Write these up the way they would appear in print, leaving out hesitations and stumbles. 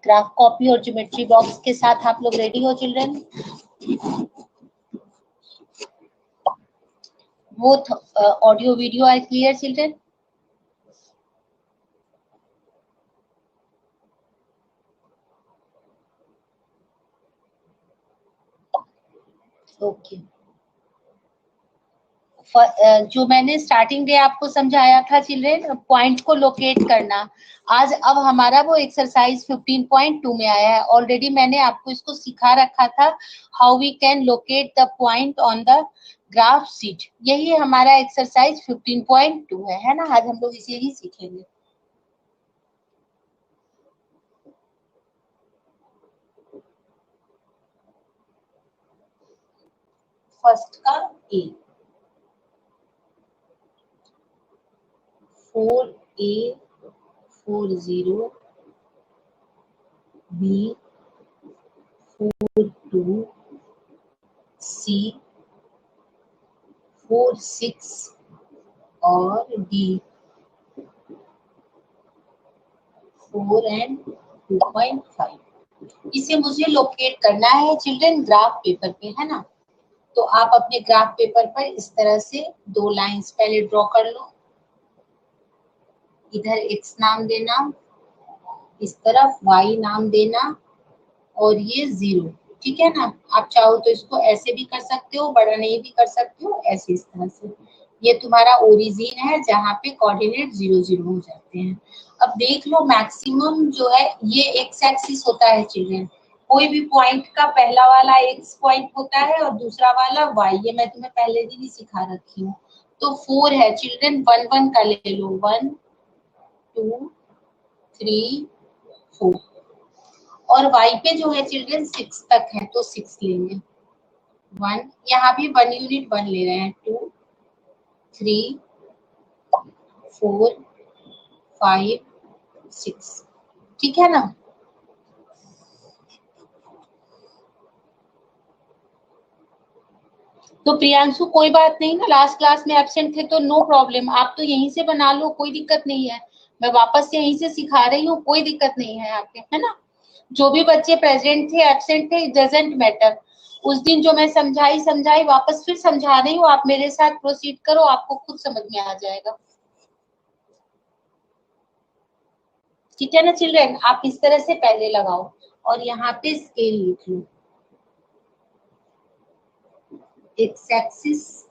Graph copy और geometry box के साथ आप लोग रेडी हो children? Both audio video are clear children? Okay. जो मैंने स्टार्टिंग डे आपको समझाया था चिल्ड्रन, पॉइंट को लोकेट करना, आज अब हमारा वो एक्सरसाइज 15.2 में आया है। ऑलरेडी मैंने आपको इसको सिखा रखा था, how we can locate the point on the graph sheet. यही हमारा एक्सरसाइज 15.2 है ना? आज हम लोग इसे ही सीखेंगे। फर्स्ट का ए 4A40 B42C46 और D4 and 2.5। इसे मुझे लोकेट करना है चिल्ड्रन ग्राफ पेपर पे, है ना? तो आप अपने ग्राफ पेपर पर इस तरह से दो लाइंस पहले ड्रॉ कर लो। इधर x नाम देना, इस तरफ y नाम देना और ये 0, ठीक है ना? आप चाहो तो इसको ऐसे भी कर सकते हो, बड़ा नहीं भी कर सकते हो, ऐसे इस तरह से। ये तुम्हारा ओरिजिन है जहाँ पे कोऑर्डिनेट 0 0 हो जाते हैं। अब देख लो मैक्सिमम जो है ये एक्स एक्सिस होता है चिल्ड्रन। कोई भी पॉइंट का पहला वाला एक्स पॉइंट होता है और दूसरा वाला वाई, ये मैं तुम्हें पहले दिन ही सिखा रखी हूँ। तो 4 है चिल्ड्रन, 1 1 का ले लो, 1 2 3 4। और y पे जो है चिल्ड्रन 6 तक है तो 6 लेंगे। 1, यहाँ भी 1 यूनिट 1 ले रहे हैं, 2 3 4 5 6, ठीक है ना? तो प्रियांशु कोई बात नहीं ना, लास्ट क्लास में एब्सेंट थे तो नो प्रॉब्लम, आप तो यहीं से बना लो, कोई दिक्कत नहीं है। मैं वापस से यहीं से सिखा रही हूँ, कोई दिक्कत नहीं है आपके, है ना? जो भी बच्चे प्रेजेंट थे एब्सेंट थे, इट डजंट मैटर। उस दिन जो मैं समझाई वापस फिर समझा रही हूँ, आप मेरे साथ प्रोसीड करो, आपको खुद समझ में आ जाएगा। ठीक है ना चिल्ड्रन? आप इस तरह से पहले लगाओ और यहाँ पे स्केल लिख लो। X axis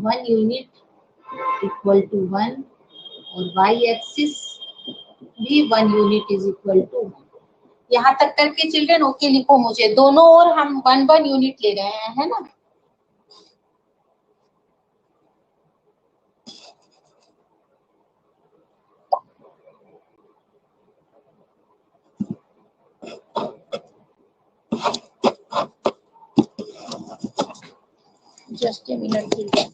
1 unit equal to 1 और वाई एक्सिस भी 1 यूनिट इज इक्वल टू 1। यहाँ तक करके चिल्ड्रन ओके लिखो मुझे, दोनों ओर हम 1 1 यूनिट ले रहे हैं, है ना? Just a minute children.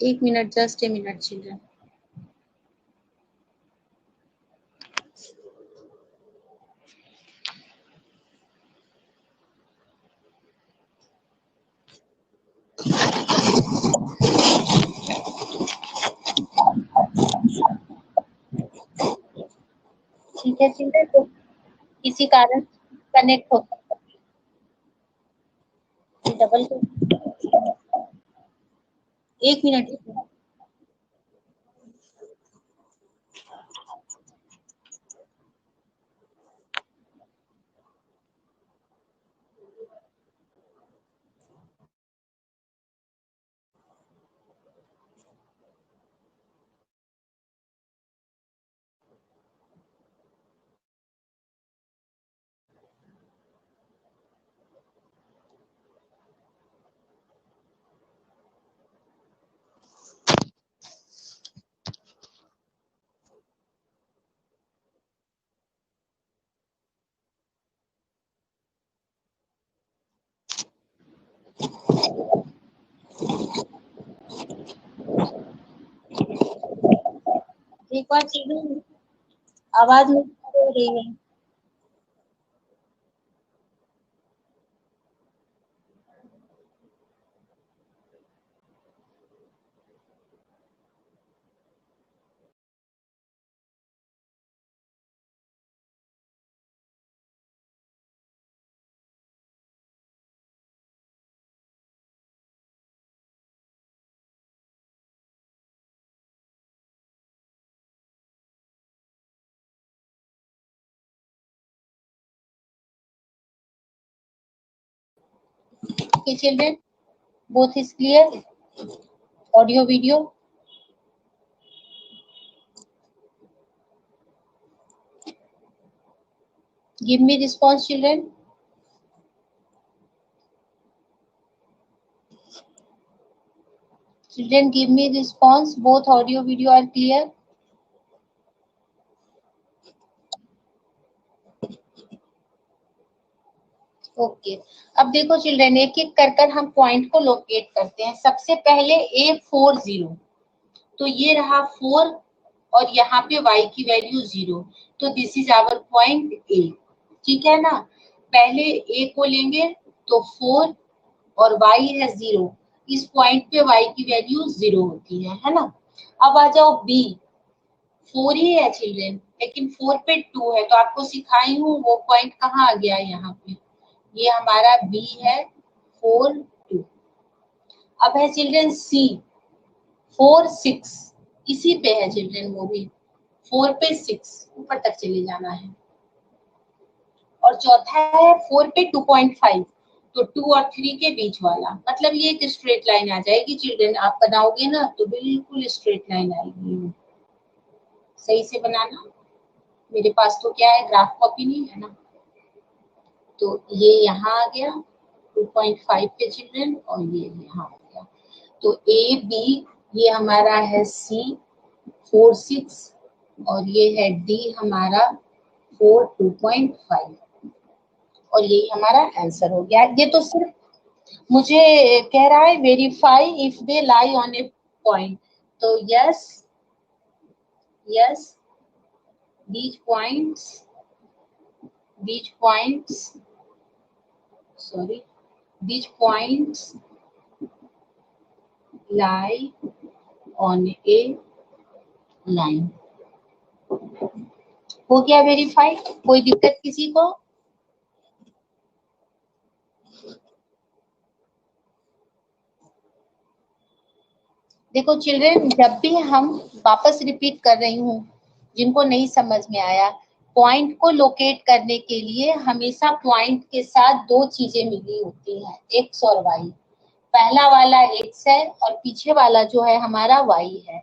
एक मिनट, जस्ट ए मिनट चिल्ड्रन। ठीक है चिल्ड्रन, तो किसी कारण कनेक्ट हो डबल, एक मिनट। एक बार चिल्ड्रन आवाज नहीं आ रही है। Okay, children, both is clear. Audio, video. Give me response, children. Children, give me response. Both audio, video are clear. Okay अब देखो चिल्ड्रन, एक एक कर कर हम पॉइंट को लोकेट करते हैं। सबसे पहले A40, तो ये रहा 4 और यहाँ पे y की वैल्यू 0, तो this is our point A। ठीक है ना, पहले A को लेंगे तो 4 और y है 0, इस पॉइंट पे y की वैल्यू 0 होती है ना। अब आ जाओ B, 4 ही है चिल्ड्रन, लेकिन 4 पे 2 है, तो आपको सिखाई हूँ वो पॉइंट कहाँ आ गया यहाँ पे, ये हमारा B है 4 2। अब है चिल्ड्रन C 4 6, इसी पे है चिल्ड्रन, वो भी 4 पे 6 ऊपर तक चले जाना है। और चौथा है 4 पे 2.5, तो 2 और 3 के बीच वाला, मतलब ये एक स्ट्रेट लाइन आ जाएगी चिल्ड्रन। आप बनाओगे ना तो बिल्कुल स्ट्रेट लाइन आएगी। सही से बनाना, मेरे पास तो क्या है, ग्राफ कॉपी नहीं है ना, तो ये यहाँ आ गया 2.5 पे चिल्ड्रन, और ये यहाँ आ गया। तो ए बी ये हमारा है C 4 6, और ये है D हमारा 4 2.5, और यही हमारा आंसर हो गया। ये तो सिर्फ मुझे कह रहा है verify if they lie on a point, तो yes yes these points sorry these points lie on a line। हो गया वेरीफाई, कोई दिक्कत किसी को? देखो चिल्ड्रन, जब भी हम, वापस रिपीट कर रही हूँ जिनको नहीं समझ में आया, पॉइंट को लोकेट करने के लिए हमेशा पॉइंट के साथ दो चीजें मिली होती हैं, एक्स और वाई। पहला वाला एक्स है और पीछे वाला जो है हमारा वाई है।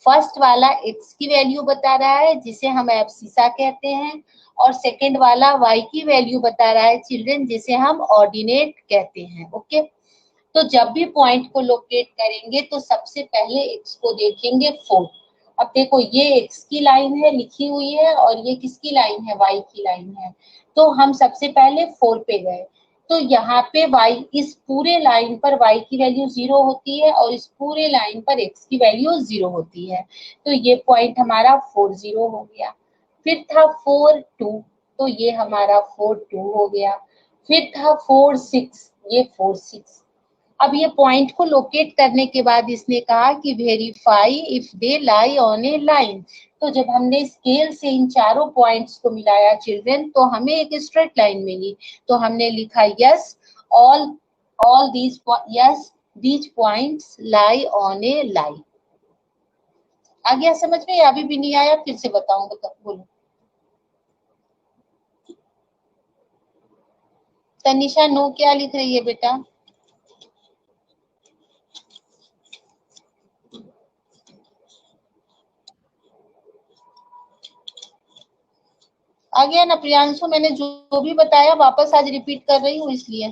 फर्स्ट वाला एक्स की वैल्यू बता रहा है जिसे हम एब्सिसा कहते हैं, और सेकंड वाला वाई की वैल्यू बता रहा है चिल्ड्रन जिसे हम ऑर्डिनेट कहते हैं। ओके, तो जब भी पॉइंट को लोकेट करेंगे तो सबसे पहले एक्स को देखेंगे 4। अब देखो ये एक्स की लाइन है लिखी हुई है, और ये किसकी लाइन है, वाई की लाइन है, तो हम सबसे पहले 4 पे गए। तो यहाँ पे y, इस पूरे लाइन पर y की वैल्यू 0 होती है, और इस पूरे लाइन पर x की वैल्यू 0 होती है, तो ये पॉइंट हमारा 4 0 हो गया। फिर था 4 2, तो ये हमारा 4 2 हो गया। फिर था 4 6, ये 4 6। अब ये पॉइंट को लोकेट करने के बाद इसने कहा कि verify if they lie on a line. तो जब हमने स्केल से इन चारों पॉइंट्स को मिलाया चिल्ड्रन, तो हमें एक स्ट्रेट लाइन मिली, तो हमने लिखा yes all these yes these points lie on a line. आ गया समझ में, या अभी भी नहीं आया? फिर से बताऊंगा तब बोलो। तनिषा नो क्या लिख रही है बेटा? आ गया ना प्रियांशु? मैंने जो भी बताया वापस आज रिपीट कर रही हूँ इसलिए।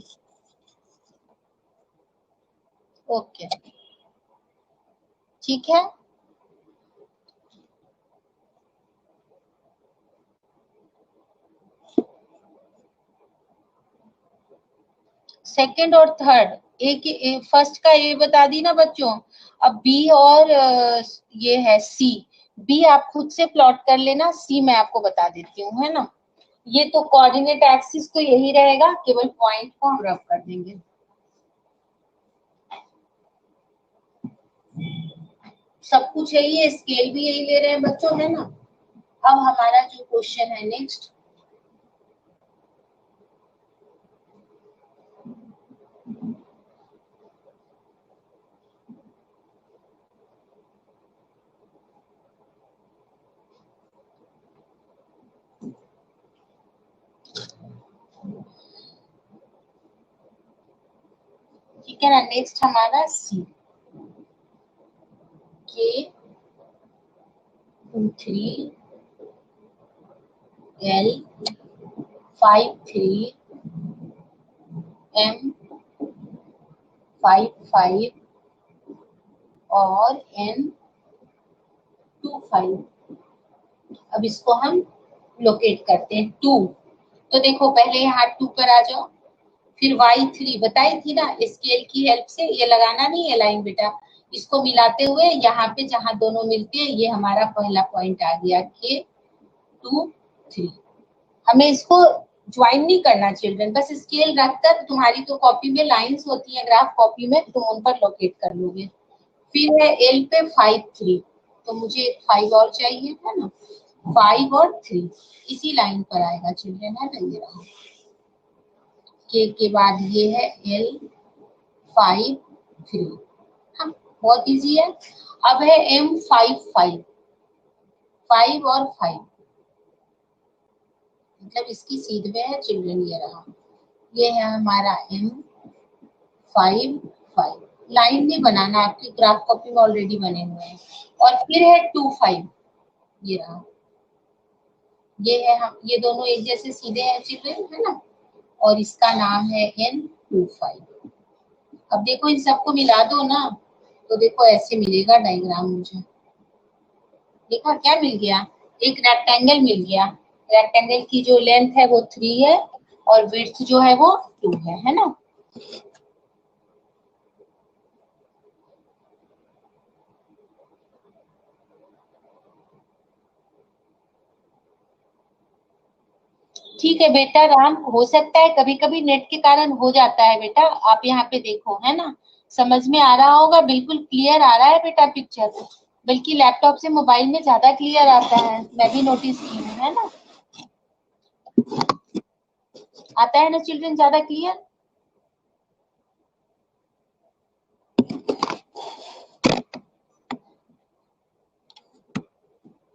ओके ठीक है। सेकंड और थर्ड, फर्स्ट का ए बता दी ना बच्चों। अब बी और ये है सी, बी आप खुद से प्लॉट कर लेना, सी मैं आपको बता देती हूँ, है ना। ये तो कोऑर्डिनेट एक्सिस तो यही रहेगा, केवल पॉइंट को हम रब कर देंगे। सब कुछ यही है, स्केल भी यही ले रहे हैं बच्चों, है ना। अब हमारा जो क्वेश्चन है नेक्स्ट, ठीक है ना। नेक्स्ट हमारा सी, के 3 L 5 3 M 5 5 और N 2 5। अब इसको हम लोकेट करते हैं। 2 तो देखो पहले यहाँ 2 पर आ जाओ, फिर y3 बताई थी ना स्केल की हेल्प से, ये लगाना नहीं है लाइन बेटा, इसको मिलाते हुए यहाँ पे जहां दोनों मिलते हैं ये हमारा पहला पॉइंट आ गया के 2 3। हमें इसको ज्वाइन नहीं करना चिल्ड्रन, बस स्केल रखकर, तुम्हारी तो कॉपी में लाइंस होती है ग्राफ कॉपी में, तुम उन पर लोकेट कर लोगे। फिर है एल पे 5 3, तो मुझे 5 और चाहिए, है ना। 5 और 3 इसी लाइन पर आएगा चिल्ड्रन, है ना। ये रहा के बाद ये है एल 5 3, हाँ बहुत इजी है। अब है एम 5 5, 5 और 5, मतलब इसकी सीध में है चिल्ड्रन, ये रहा। ये है हमारा एम 5 5, लाइन नहीं बनाना, आपकी ग्राफ कॉपी में ऑलरेडी बने हुए हैं। और फिर है 2 5, ये रहा। ये है हम, ये दोनों एक जैसे सीधे हैं चिल्ड्रन, है ना। और इसका नाम है एन 2 5। अब देखो इन सबको मिला दो ना, तो देखो ऐसे मिलेगा डायग्राम मुझे। देखा क्या मिल गया, एक रेक्टेंगल मिल गया। रेक्टेंगल की जो लेंथ है वो 3 है और विड्थ जो है वो 2 है ना। ठीक है बेटा राम, हो सकता है कभी कभी नेट के कारण हो जाता है बेटा, आप यहाँ पे देखो, है ना। समझ में आ रहा होगा, बिल्कुल क्लियर आ रहा है बेटा पिक्चर, बल्कि लैपटॉप से मोबाइल में ज्यादा क्लियर आता है, मैं भी नोटिस की हूँ, है ना। आता है ना चिल्ड्रन ज्यादा क्लियर।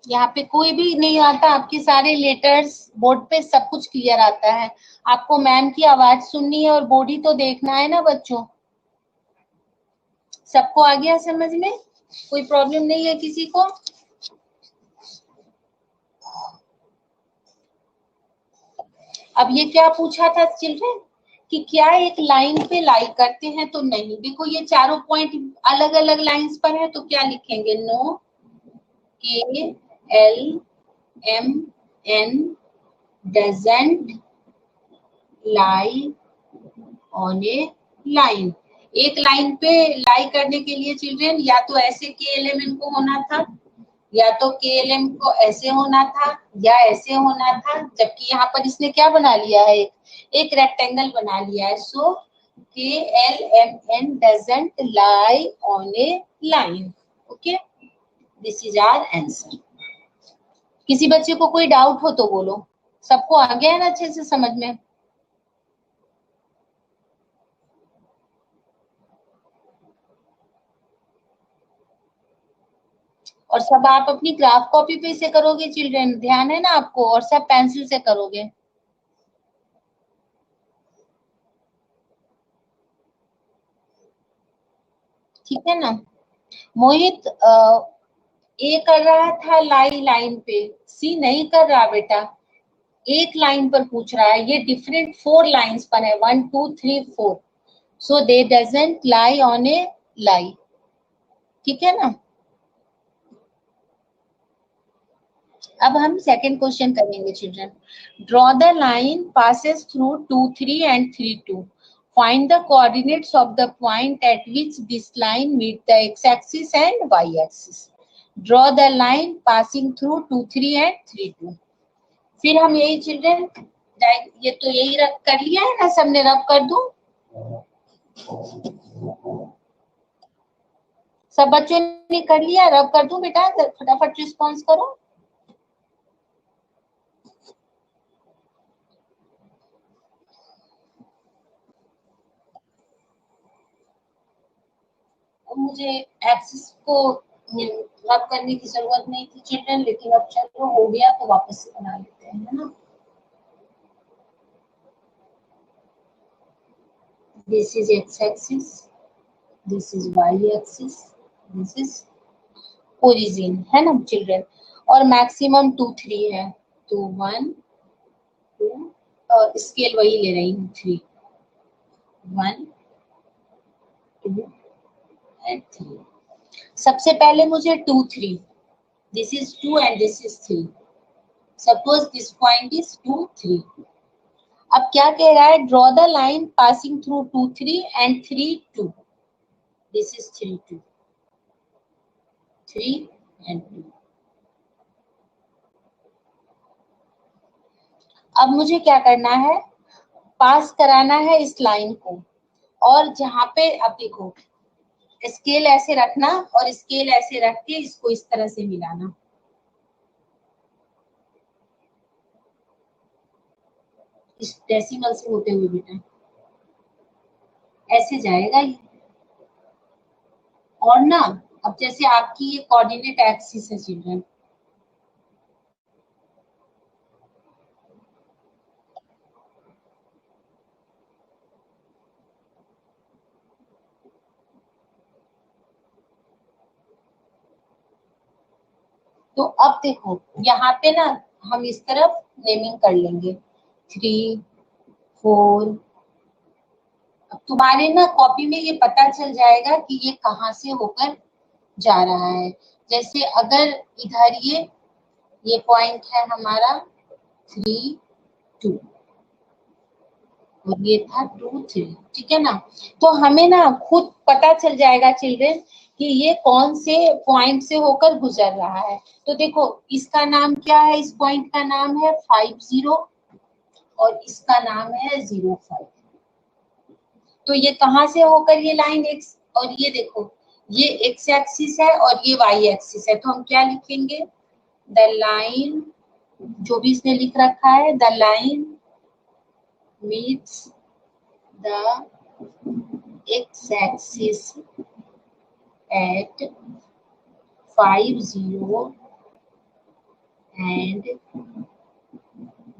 यहाँ पे कोई भी नहीं आता, आपके सारे लेटर्स बोर्ड पे सब कुछ क्लियर आता है। आपको मैम की आवाज सुननी है और बोर्ड ही तो देखना है ना बच्चों। सबको आ गया समझ में, कोई प्रॉब्लम नहीं है किसी को। अब ये क्या पूछा था चिल्ड्रन कि क्या एक लाइन पे लाई करते हैं, तो नहीं। देखो ये चारों पॉइंट अलग अलग लाइंस पर है, तो क्या लिखेंगे, no K L M N doesn't lie on a line. एक लाइन पे लाई करने के लिए चिल्ड्रन या तो ऐसे के एल एम एन को होना था, या तो के एल एम को ऐसे होना था, या ऐसे होना था, जबकि यहाँ पर इसने क्या बना लिया है, एक रेक्टेंगल बना लिया है। So K L M N doesn't lie on a line. Okay, this is our answer. किसी बच्चे को कोई डाउट हो तो बोलो, सबको आ गया है ना अच्छे से समझ में। और सब आप अपनी ग्राफ कॉपी पे से करोगे चिल्ड्रन, ध्यान है ना आपको, और सब पेंसिल से करोगे। ठीक है ना। मोहित ए कर रहा था लाई लाइन पे, सी नहीं कर रहा बेटा, एक लाइन पर पूछ रहा है। ये डिफरेंट 4 लाइंस पर है, 1 2 3 4, सो दे डजंट लाई ऑन ए लाई। ठीक है ना। अब हम सेकंड क्वेश्चन करेंगे children. Draw the line passes through 2 3 and 3 2, find the coordinates of the point at which this line meet the x axis and y axis। Draw the line passing through 2 3 and 3 2। फिर हम यही children, ये तो यही रब कर लिया है ना, सबने रब कर दूं? सब बच्चों ने कर लिया? रब कर दूं बेटा? फटाफट रिस्पॉन्स करो। मुझे एक्सिस को रब करने की जरूरत नहीं थी चिल्ड्रन, लेकिन अब चलो हो गया तो वापस से बना लेते हैं, है ना। This is x axis, this is y axis, this is origin, है ना चिल्ड्रन। और मैक्सिमम 2 3 है, तो 1 2, स्केल वही ले रही हूँ 3, 1 2 एंड 3। सबसे पहले मुझे 2 3, this is 2 and this is 3, suppose this point is 2 3। अब क्या कह रहा है? Draw the line passing through 2 3 and 3 2, this is 3 2, 3 and 2। अब मुझे क्या करना है? पास कराना है इस लाइन को, और जहां पे, अब देखो, स्केल ऐसे रखना और स्केल ऐसे रख के इसको इस तरह से मिलाना। इस डेसिमल से होते हुए बेटा ऐसे जाएगा ये। और ना, अब जैसे आपकी ये कोऑर्डिनेट एक्सिस है चिल्ड्रन, तो अब देखो यहाँ पे ना हम इस तरफ नेमिंग कर लेंगे 3 4। अब तुम्हारे ना कॉपी में ये पता चल जाएगा कि ये कहाँ से होकर जा रहा है। जैसे अगर इधर ये पॉइंट है हमारा 3 2, और ये था 2 3, ठीक है ना। तो हमें ना खुद पता चल जाएगा चिल्ड्रन कि ये कौन से पॉइंट से होकर गुजर रहा है। तो देखो इसका नाम क्या है? इस पॉइंट का नाम है 5 0, और इसका नाम है 0 5। तो ये कहाँ से होकर ये लाइन एक्स, और ये देखो ये एक्स एक्सिस है और ये वाई एक्सिस है, तो हम क्या लिखेंगे? द लाइन, जो भी इसने लिख रखा है, the line meets the x axis at 5 0 and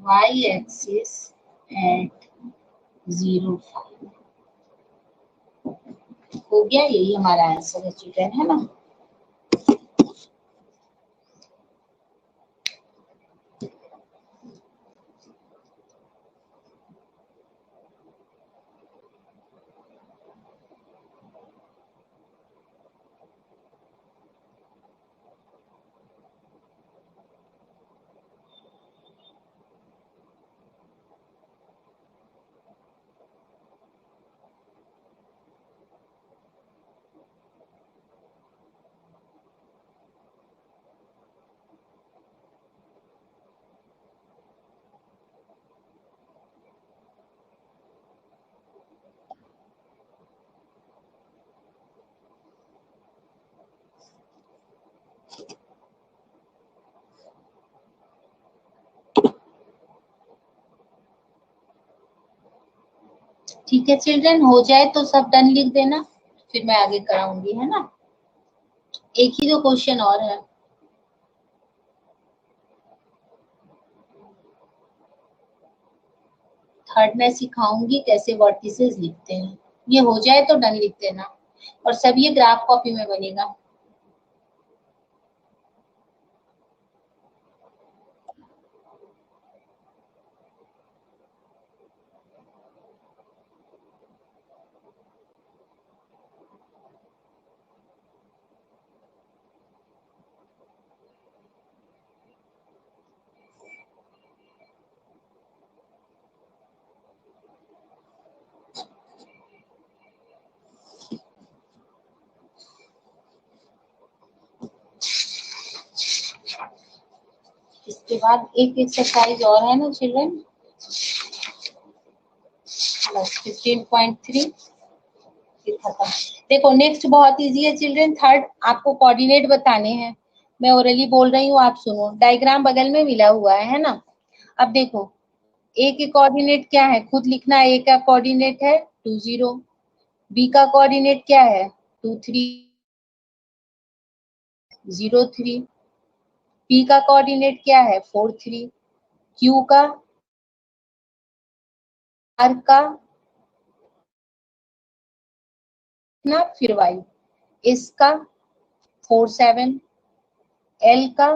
y axis at 0 5। हो गया, यही हमारा आंसर है चिल्ड्रन, है ना। ठीक है चिल्ड्रन, हो जाए तो सब डन लिख देना, फिर मैं आगे कराऊंगी, है ना। एक ही दो क्वेश्चन और है। थर्ड में सिखाऊंगी कैसे वर्टिसेस लिखते हैं। ये हो जाए तो डन लिख देना, और सब ये ग्राफ कॉपी में बनेगा। इसके बाद एक एक्सरसाइज और है ना चिल्ड्रन, 15.3 खत्म। देखो नेक्स्ट बहुत इजी है चिल्ड्रन, थर्ड आपको कोऑर्डिनेट बताने हैं। मैं ओरली बोल रही हूँ, आप सुनो। डायग्राम बगल में मिला हुआ है ना। अब देखो ए के कोऑर्डिनेट क्या है, खुद लिखना। ए का कोऑर्डिनेट है 20, बी का कोऑर्डिनेट क्या है 2303, पी का कोऑर्डिनेट क्या है 43, क्यू का, आर का ना, फिर वाई, एस का 47, एल का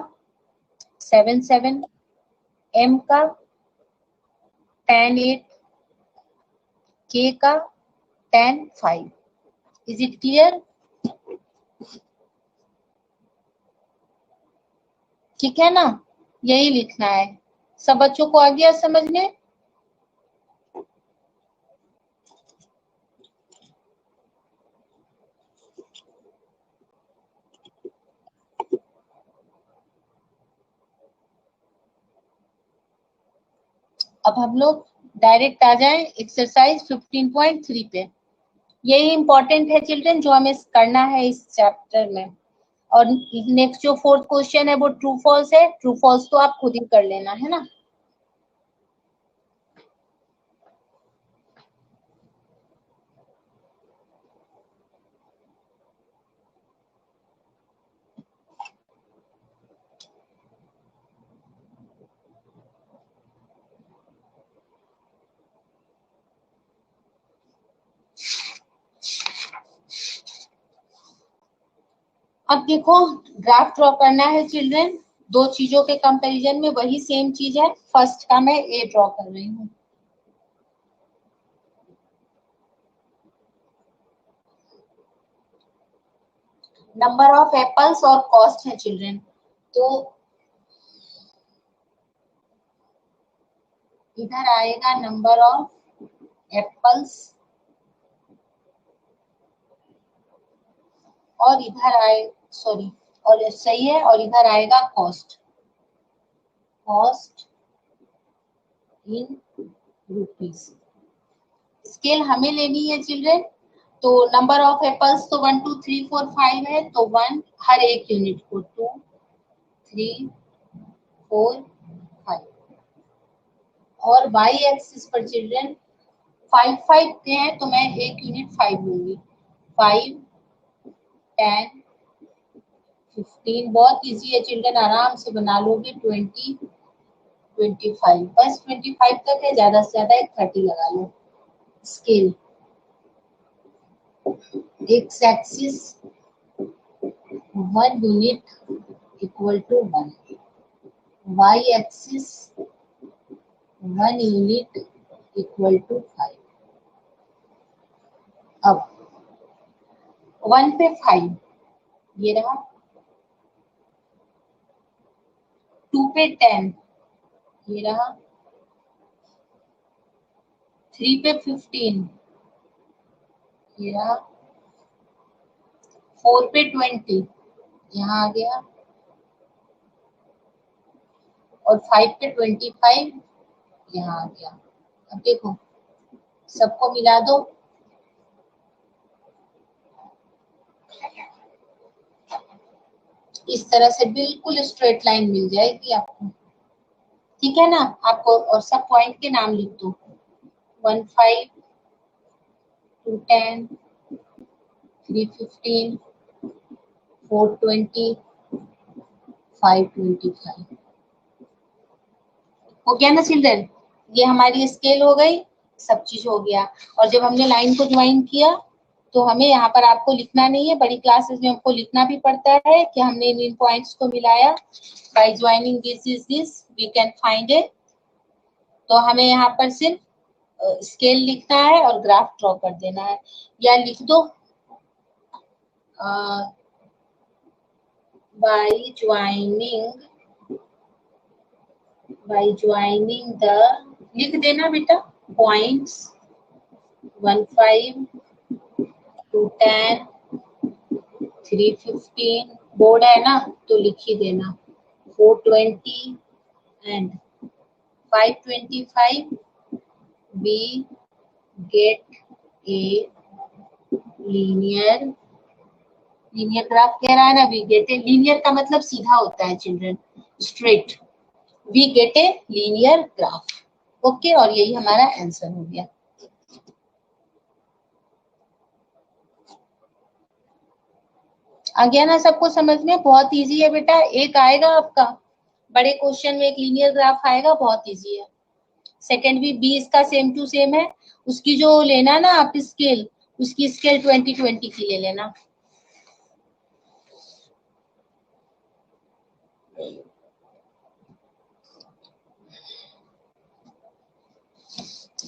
77, एम का 10-8, के का 10-5। Is it clear? ठीक है ना, यही लिखना है। सब बच्चों को आ गया समझने? अब हम लोग डायरेक्ट आ जाएं एक्सरसाइज 15.3 पे। यही इंपॉर्टेंट है चिल्ड्रन जो हमें करना है इस चैप्टर में। और नेक्स्ट जो फोर्थ क्वेश्चन है वो ट्रू फॉल्स है। ट्रू फॉल्स तो आप खुद ही कर लेना है ना। अब देखो ग्राफ ड्रॉ करना है चिल्ड्रन, दो चीजों के कंपैरिजन में वही सेम चीज है। फर्स्ट का मैं ए ड्रॉ कर रही हूँ। नंबर ऑफ एप्पल्स और कॉस्ट है चिल्ड्रन। तो इधर आएगा नंबर ऑफ एप्पल्स और इधर आए, सॉरी, और सही है, और इधर आएगा cost, cost in rupees. Scale हमें लेनी है चिल्ड्रन। तो नंबर ऑफ एप्पल्स तो 1 2 3 4 5 है, तो 1 हर एक यूनिट को, 2 3 4 5। और वाई एक्सिस पर चिल्ड्रन 5 5 के हैं, तो मैं एक यूनिट 5 लूंगी। 5 10 15, बहुत इजी है चिल्ड्रन, आराम से बना लोगे। 20 25, बस 25 तक है, ज्यादा से ज्यादा एक 30 लगा लो। Scale x axis 1 unit equal to 1, y axis 1 unit equal to 5। अब 1 पे 5 ये रहा, 2 पे 10 ये रहा, 3 पे 15 ये रहा, 4 पे 20 यहाँ आ गया, और 5 पे 25 यहाँ आ गया। अब देखो सबको मिला दो, इस तरह से बिल्कुल स्ट्रेट लाइन मिल जाएगी आपको। ठीक है ना, आपको और सब पॉइंट के नाम लिख दो। 1 5 2 10 3 15 4 20 5 25। हो गया ना चिल्ड्रन, ये हमारी स्केल हो गई, सब चीज हो गया। और जब हमने लाइन को ज्वाइन किया तो हमें यहाँ पर आपको लिखना नहीं है, बड़ी क्लासेस में हमको लिखना भी पड़ता है कि हमने इन पॉइंट्स को मिलाया। By joining this is this we can find it. तो हमें यहाँ पर सिर्फ स्केल लिखना है और ग्राफ ड्रॉ कर देना है, या लिख दो बाय ज्वाइनिंग द, लिख देना बेटा, पॉइंट्स 1 5 2 10 3 15, बोर्ड है ना तो लिख ही देना, 4 20 and 525 we get a linear graph कह रहा है ना, वी गेट ए लीनियर का मतलब सीधा होता है children, straight, we get a linear graph. Okay, और यही हमारा आंसर हो गया। आ गया ना सबको समझ में? बहुत इजी है बेटा, एक आएगा आपका बड़े क्वेश्चन में, एक लीनियर ग्राफ आएगा, बहुत इजी है। सेकंड भी बी इसका सेम टू सेम है, उसकी जो लेना ना आप स्केल, उसकी स्केल 2020 की ले लेना।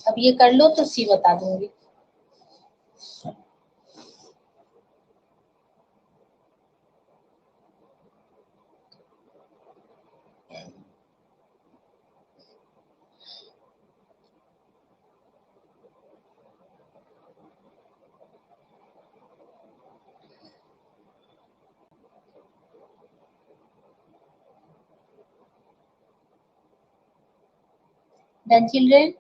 अब ये कर लो तो सी बता दूंगी। Done children?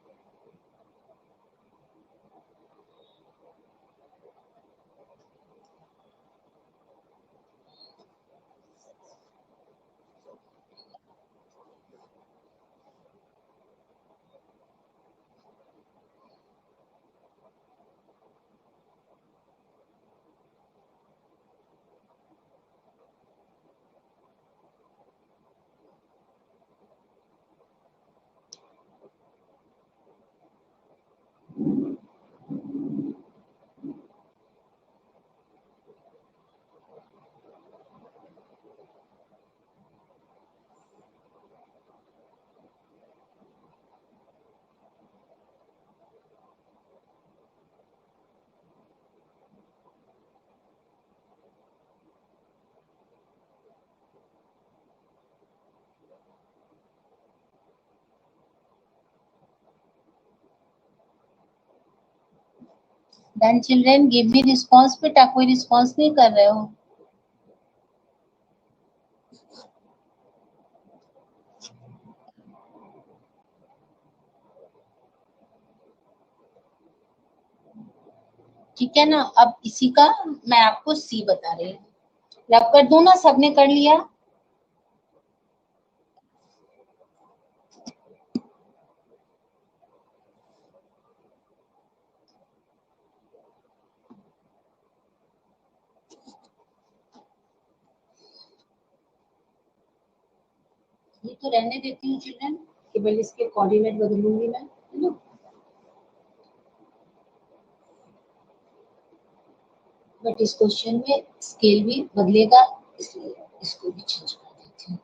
Done children? Give me response बेटा, कोई रिस्पॉन्स नहीं कर रहे हो। ठीक है ना, अब इसी का मैं आपको सी बता रही हूँ। रब कर दूं ना, सबने कर लिया? ये तो रहने देती हूँ चिल्ड्रन, केवल इसके कोऑर्डिनेट बदलूंगी मैं, है ना। बट इस क्वेश्चन में स्केल भी बदलेगा, इसलिए इसको भी चेंज कर देती हूँ।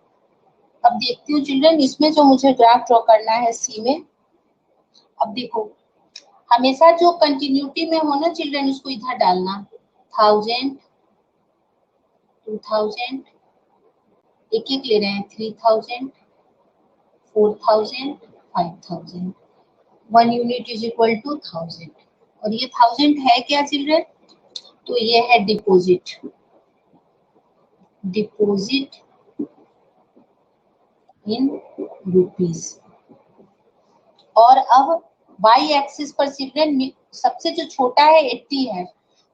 अब देखती हूँ चिल्ड्रन, इसमें जो मुझे ग्राफ ड्रॉ करना है सी में। अब देखो, हमेशा जो कंटिन्यूटी में हो ना चिल्ड्रन, उसको इधर डालना। 1000, 2000, एक एक ले रहे हैं, 3000, 4000, 5000, 1 यूनिट इज इक्वल टू 1000। और ये 1000 है क्या चिल्ड्रन? तो ये है डिपॉजिट, डिपॉजिट इन रुपीज। और अब वाई एक्सिस पर चिल्ड्रन सबसे जो छोटा है 80 है,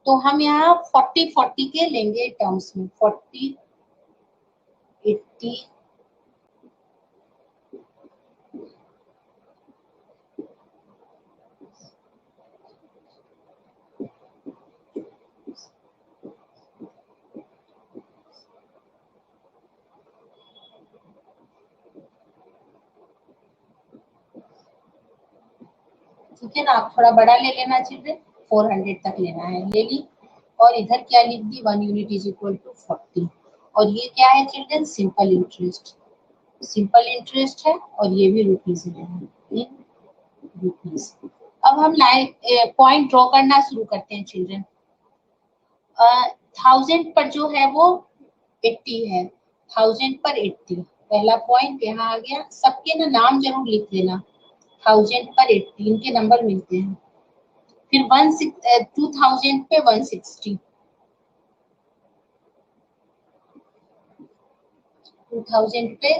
तो हम यहाँ 40-40 के लेंगे टर्म्स में, 40, 80, ठीक है ना। आप थोड़ा बड़ा ले लेना चिल्ड्रन, 400 तक लेना है, ले ली। और इधर क्या लिख दी, 1 यूनिट इज इक्वल टू 40। और ये क्या है children? Simple interest, simple interest है, और ये भी रुपीज में है, इन रुपीज। अब हम लाइन पॉइंट ड्रॉ करना शुरू करते हैं चिल्ड्रन। 1000 पर जो है वो 80 है, 1000 पर 80, पहला पॉइंट यहाँ आ गया। सबके ना नाम जरूर लिख देना, 1000 पर 80 इनके नंबर मिलते हैं। फिर 2000 पे 160, 2000 पे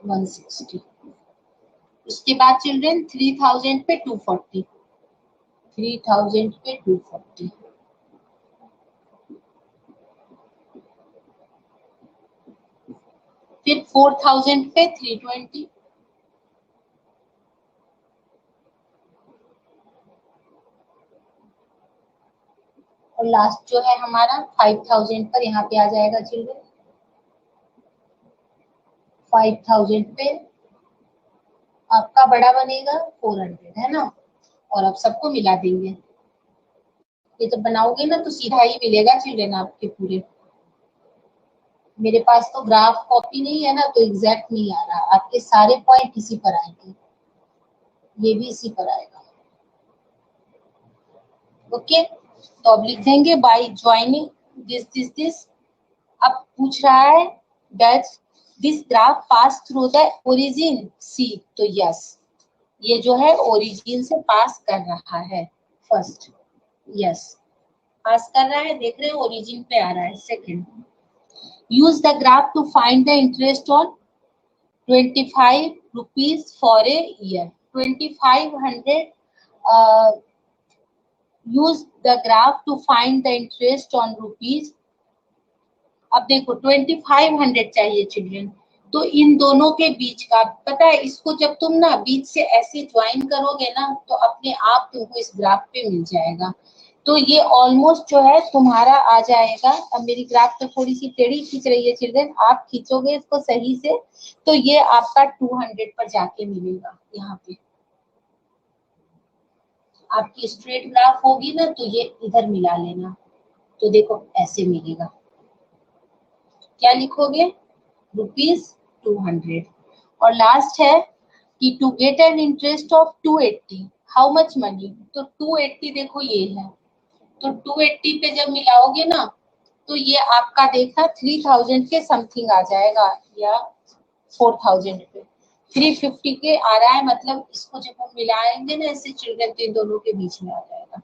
160, उसके बाद चिल्ड्रन 3000 पे 240, 3000 पे 240, फिर 4000 पे 320, और लास्ट जो है हमारा 5000 पर यहाँ पे आ जाएगा चिल्ड्रन, 5000 पे आपका बड़ा बनेगा 400, है ना। और अब सबको मिला देंगे, ये तो बनाओगे ना तो सीधा ही मिलेगा चिल्ड्रन आपके पूरे। मेरे पास तो ग्राफ कॉपी नहीं है ना, तो एग्जैक्ट नहीं आ रहा, आपके सारे पॉइंट इसी पर आएंगे, ये भी इसी पर आएगा। ओके, तो अब लिख देंगे बाय ज्वाइनिंग दिस। अब पूछ रहा है does this graph pass through the origin see, तो यस, ये जो है ओरिजिन से पास कर रहा है। फर्स्ट यस, पास कर रहा है, देख रहे हैं ओरिजिन पे आ रहा है। Second, use the graph to find the interest on 25 rupees for a year. 2500 use the graph to find the interest on rupees. अब देखो 2500 चाहिए चिल्ड्रन, तो इन दोनों के बीच का पता है, इसको जब तुम ना बीच से ऐसे ज्वाइन करोगे ना तो अपने आप तुमको इस ग्राफ पे मिल जाएगा। तो ये ऑलमोस्ट जो है तुम्हारा आ जाएगा। अब मेरी ग्राफ तो थोड़ी सी टेढ़ी खींच रही है चिल्ड्रन, आप खींचोगे इसको सही से तो ये आपका 200 पर जाके मिलेगा। यहाँ पे आपकी स्ट्रेट ग्राफ होगी ना तो ये इधर मिला लेना, तो देखो ऐसे मिलेगा। क्या लिखोगे, ₹200। और लास्ट है कि to get an interest of 280 how much money, तो 280 देखो ये है, तो 280 पे जब मिलाओगे ना तो ये आपका देखना 3000 के समथिंग आ जाएगा, या 4000 पे 350 के आ रहा है। मतलब इसको जब हम मिलाएंगे ना ऐसे चिल्ड्रन तो इन दोनों के बीच में आ जाएगा।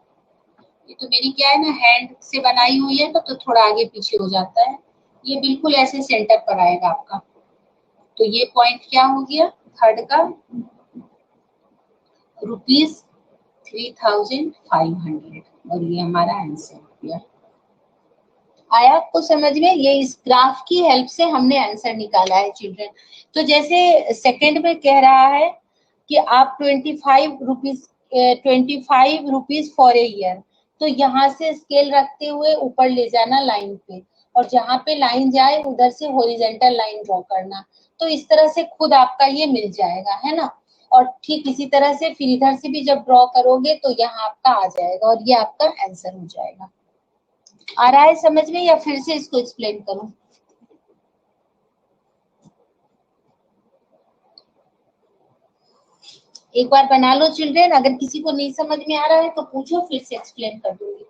ये तो मेरी क्या है ना हैंड से बनाई हुई है तो थोड़ा आगे पीछे हो जाता है, ये बिल्कुल ऐसे सेंटर पर आएगा आपका। तो ये पॉइंट क्या हो गया थर्ड का, ₹3500, और ये हमारा आंसर हो गया। आया आपको समझ में, ये इस ग्राफ की हेल्प से हमने आंसर निकाला है चिल्ड्रन। तो जैसे सेकंड में कह रहा है कि आप 25 रुपीज फॉर ए ईयर, तो यहाँ से स्केल रखते हुए ऊपर ले जाना लाइन पे, और जहाँ पे लाइन जाए उधर से हॉरिजॉन्टल लाइन ड्रॉ करना, तो इस तरह से खुद आपका ये मिल जाएगा, है ना। और ठीक इसी तरह से फिर इधर से भी जब ड्रॉ करोगे तो यहाँ आपका आ जाएगा, और ये आपका आंसर हो जाएगा। आ रहा है समझ में, या फिर से इसको एक्सप्लेन करूं? एक बार बना लो चिल्ड्रन, अगर किसी को नहीं समझ में आ रहा है तो पूछो, फिर से एक्सप्लेन कर दूंगी।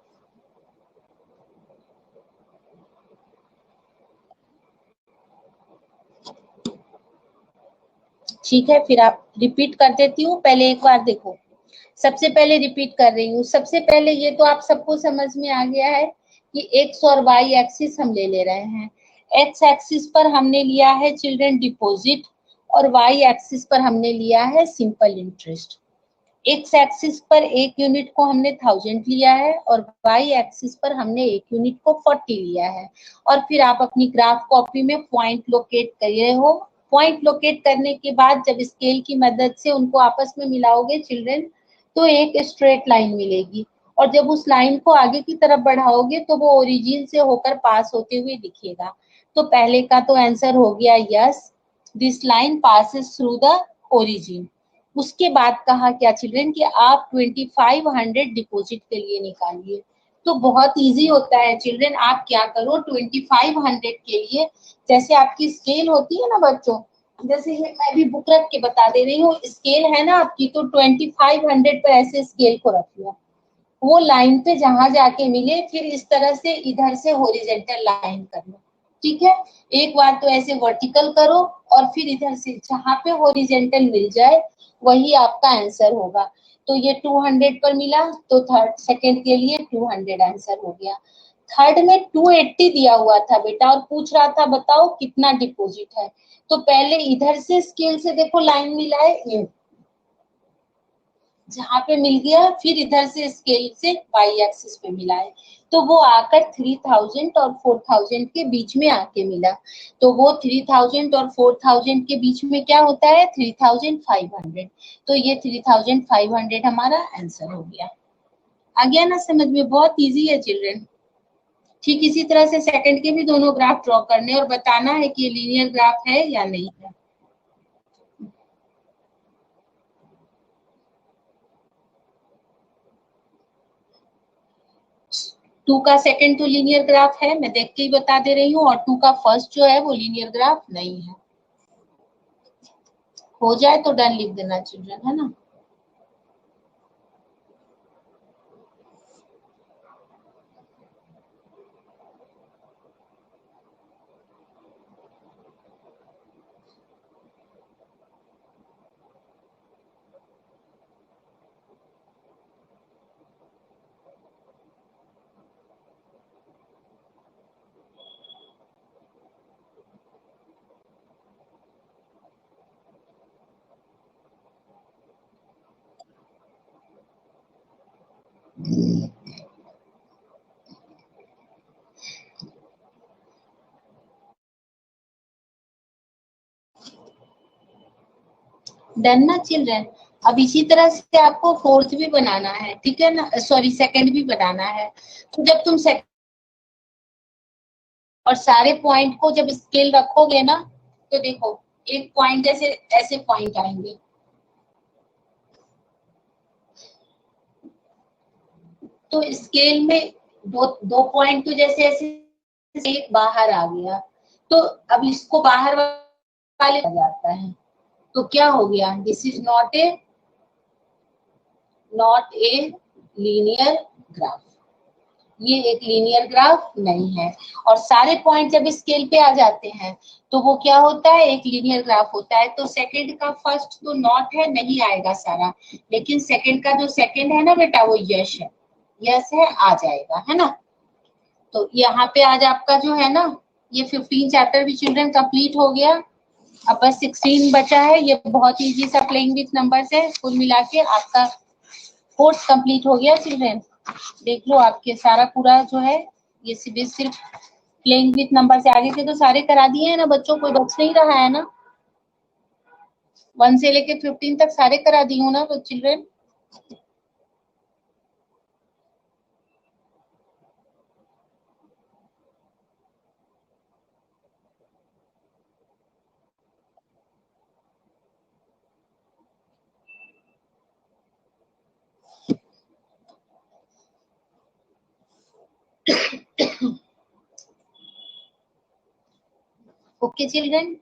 ठीक है, फिर आप रिपीट कर देती हूँ, पहले एक बार देखो। सबसे पहले रिपीट कर रही हूँ, सबसे पहले ये तो आप सबको समझ में आ गया है कि एक्स और वाई एक्सिस हम ले रहे हैं। एक्स एक्सिस पर हमने लिया है चिल्ड्रन डिपॉजिट, और वाई एक्सिस पर हमने लिया है सिंपल इंटरेस्ट। एक्स एक्सिस पर एक यूनिट को हमने 1000 लिया है, और वाई एक्सिस पर हमने एक यूनिट को 40 लिया है। और फिर आप अपनी ग्राफ कॉपी में पॉइंट लोकेट कर रहे हो। पॉइंट लोकेट करने के बाद जब स्केल की मदद से उनको आपस में मिलाओगे चिल्ड्रन तो एक स्ट्रेट लाइन मिलेगी, और जब उस लाइन को आगे की तरफ बढ़ाओगे तो वो ओरिजिन से होकर पास होते हुए दिखेगा। तो पहले का तो आंसर हो गया yes, this line passes through the origin. उसके बाद कहा क्या चिल्ड्रन कि आप 2500 डिपॉजिट के लिए निकालिए। तो बहुत इजी होता है चिल्ड्रन, आप क्या करो 2500 के लिए, जैसे आपकी स्केल होती है ना बच्चों, जैसे ये मैं भी बुक रख के बता दे रही हूँ, स्केल है ना आपकी, तो 2500 पर ऐसे स्केल को रख लो, वो लाइन पे जहां जाके मिले फिर इस तरह से इधर से हॉरिजॉन्टल लाइन कर लो। ठीक है, एक बार तो ऐसे वर्टिकल करो, और फिर इधर से जहां पे हॉरिजॉन्टल मिल जाए वही आपका आंसर होगा। तो ये 200 पर मिला, तो थर्ड सेकंड के लिए 200 आंसर हो गया। थर्ड में 280 दिया हुआ था बेटा, और पूछ रहा था बताओ कितना डिपॉजिट है। तो पहले इधर से स्केल से देखो लाइन मिला है, जहाँ पे मिल गया, फिर इधर से स्केल से वाई एक्सिस पे मिला है, तो वो आकर 3000 और 4000 के बीच में आके मिला। तो वो 3000 और 4000 के बीच में क्या होता है, 3500। तो ये 3500 हमारा आंसर हो गया। आ गया ना समझ में? बहुत इजी है चिल्ड्रन। ठीक इसी तरह से सेकंड के भी दोनों ग्राफ ड्रॉ करने और बताना है कि ये लीनियर ग्राफ है या नहीं है। टू का सेकंड तो लीनियर ग्राफ है, मैं देख के ही बता दे रही हूँ, और टू का फर्स्ट जो है वो लीनियर ग्राफ नहीं है। हो जाए तो डन लिख देना चिल्ड्रन, है ना। डन ना चिल्ड्रन। अब इसी तरह से आपको फोर्थ भी बनाना है, ठीक है ना, सॉरी सेकंड भी बनाना है। तो जब तुम सेकंड और सारे पॉइंट को जब स्केल रखोगे ना, तो देखो एक पॉइंट जैसे ऐसे पॉइंट आएंगे, तो स्केल में दो दो पॉइंट तो जैसे ऐसे एक बाहर आ गया, तो अब इसको बाहर वाले आ जाता है, तो क्या हो गया, this is not a linear graph. ये एक लीनियर ग्राफ नहीं है। और सारे पॉइंट जब स्केल पे आ जाते हैं तो वो क्या होता है, एक लीनियर ग्राफ होता है। तो सेकंड का फर्स्ट तो नॉट है, नहीं आएगा सारा, लेकिन सेकंड का जो सेकंड है ना बेटा, वो यश है, यस है, आ जाएगा, है ना। तो यहाँ पे आज आपका जो है ना, ये 15 चैप्टर भी चिल्ड्रन कंप्लीट हो गया। अब बस 16 बचा है, ये बहुत इजी सा प्लेइंग विथ नंबर्स है। कुल मिला के आपका कोर्स कंप्लीट हो गया चिल्ड्रन। देख लो आपके सारा पूरा जो है, ये सिर्फ प्लेइंग विथ नंबर से, आगे के तो सारे करा दिए हैं ना बच्चों, कोई बच नहीं रहा है ना। 1 से लेके 15 तक सारे करा दी हूँ ना चिल्ड्रन। Okay children.